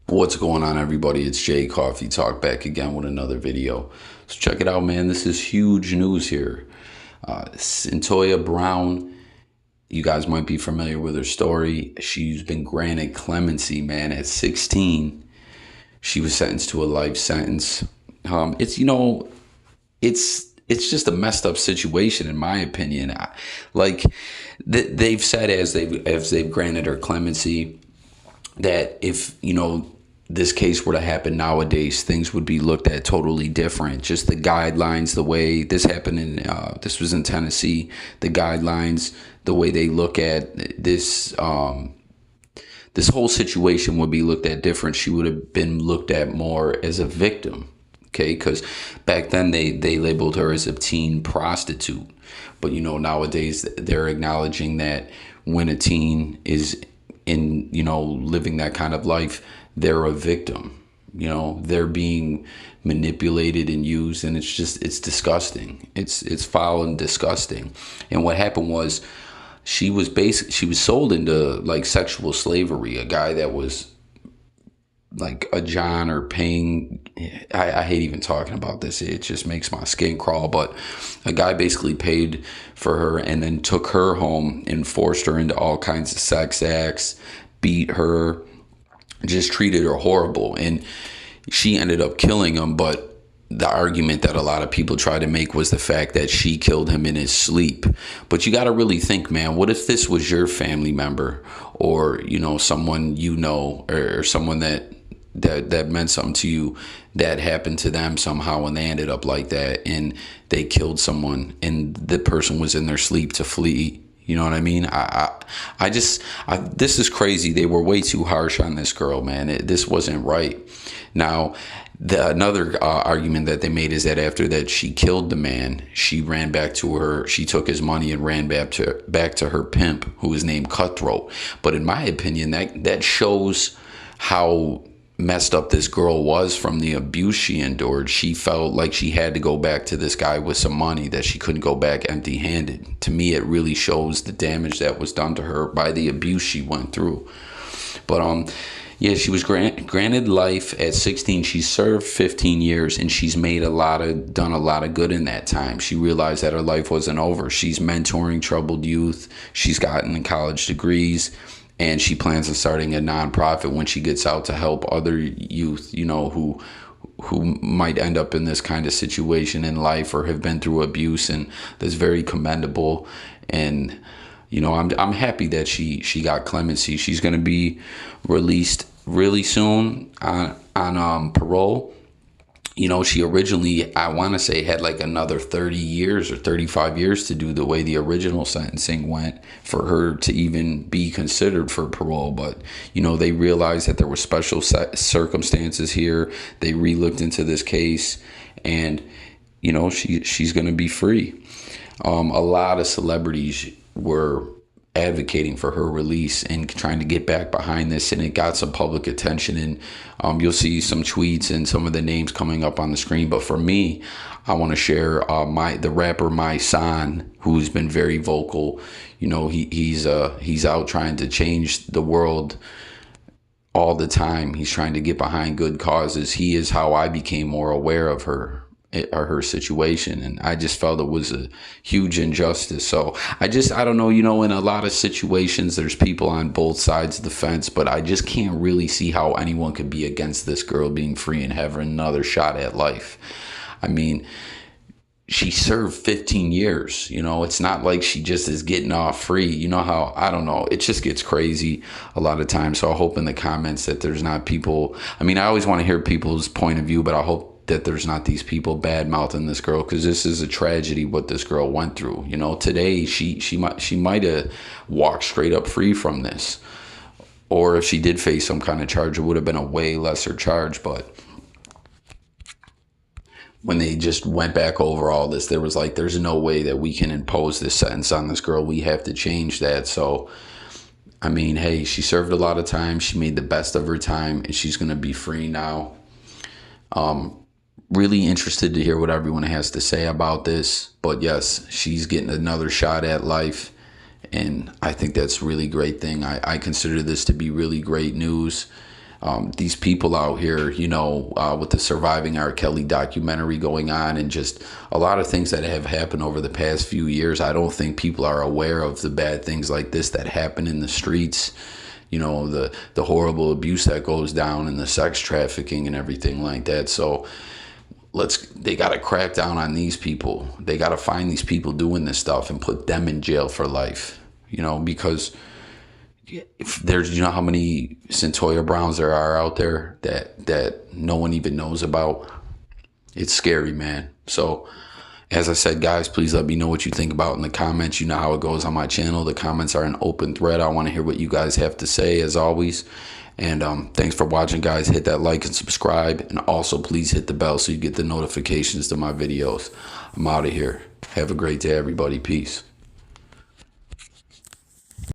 What's going on, everybody? It's Jay Coffee Talk back again with another video. So check it out, man. This is huge news here. Cyntoia Brown, you guys might be familiar with her story. She's been granted clemency, man. At 16, she was sentenced to a life sentence. It's just a messed up situation, in my opinion. They've said as they've granted her clemency, that if this case were to happen nowadays, things would be looked at totally different. Just the guidelines, the way this happened this was in Tennessee, the guidelines, the way they look at this whole situation would be looked at different. She would have been looked at more as a victim. Okay, because back then they labeled her as a teen prostitute. But nowadays they're acknowledging that when a teen is in living that kind of life, they're a victim. They're being manipulated and used, and it's disgusting. It's foul and disgusting. And what happened was she was sold into like sexual slavery. A guy that was like a John or paying, I hate even talking about this, it just makes my skin crawl, but a guy basically paid for her and then took her home and forced her into all kinds of sex acts, beat her, just treated her horrible, and she ended up killing him. But the argument that a lot of people try to make was the fact that she killed him in his sleep. But you got to really think, man, what if this was your family member, or someone or someone that meant something to you, that happened to them somehow and they ended up like that and they killed someone and the person was in their sleep to flee. You know what I mean? This is crazy. They were way too harsh on this girl, man. This wasn't right. Now, another argument that they made is that after that she killed the man, she ran back to she took his money and ran back to her pimp, who was named Cutthroat. But in my opinion, that shows how messed up this girl was from the abuse she endured. She felt like she had to go back to this guy with some money, that she couldn't go back empty-handed. To me, it really shows the damage that was done to her by the abuse she went through. But yeah, she was granted life at 16. She served 15 years, and she's done a lot of good in that time. She realized that her life wasn't over. She's mentoring troubled youth. She's gotten college degrees. And she plans on starting a nonprofit when she gets out to help other youth, who might end up in this kind of situation in life or have been through abuse. And that's very commendable. And I'm happy that she got clemency. She's going to be released really soon on parole. She originally, I want to say, had like another 30 years or 35 years to do the way the original sentencing went for her to even be considered for parole. But, they realized that there were special circumstances here. They re-looked into this case, and, she's going to be free. A lot of celebrities were advocating for her release and trying to get back behind this, and it got some public attention, and you'll see some tweets and some of the names coming up on the screen. But for me, I want to share the rapper My Son, who's been very vocal. He's out trying to change the world all the time. He's trying to get behind good causes. He is how I became more aware of her situation, and I just felt it was a huge injustice. So I don't know, in a lot of situations there's people on both sides of the fence, but I just can't really see how anyone could be against this girl being free and having another shot at life. I mean, she served 15 years. It's not like she just is getting off free. How, I don't know, it just gets crazy a lot of times. So I hope in the comments that there's not people, I always want to hear people's point of view, but I hope that there's not these people bad mouthing this girl, because this is a tragedy what this girl went through. Today she might have walked straight up free from this, or if she did face some kind of charge, it would have been a way lesser charge. But when they just went back over all this, there was like, there's no way that we can impose this sentence on this girl. We have to change that. So hey, she served a lot of time. She made the best of her time, and she's going to be free now. Really interested to hear what everyone has to say about this. But yes, she's getting another shot at life, and I think that's a really great thing. I consider this to be really great news. these people out here, you know, with the Surviving R. Kelly documentary going on, and just a lot of things that have happened over the past few years. I don't think people are aware of the bad things like this that happen in the streets. You know, the horrible abuse that goes down, and the sex trafficking and everything like that. So they got to crack down on these people. They got to find these people doing this stuff and put them in jail for life. You know, because if there's, you know how many Cyntoia Browns there are out there that no one even knows about. It's scary, man. So as I said, guys, please let me know what you think about in the comments. You know how it goes on my channel. The comments are an open thread. I want to hear what you guys have to say, as always. And thanks for watching, guys. Hit that like and subscribe, and also please hit the bell so you get the notifications to my videos. I'm out of here. Have a great day, everybody. Peace.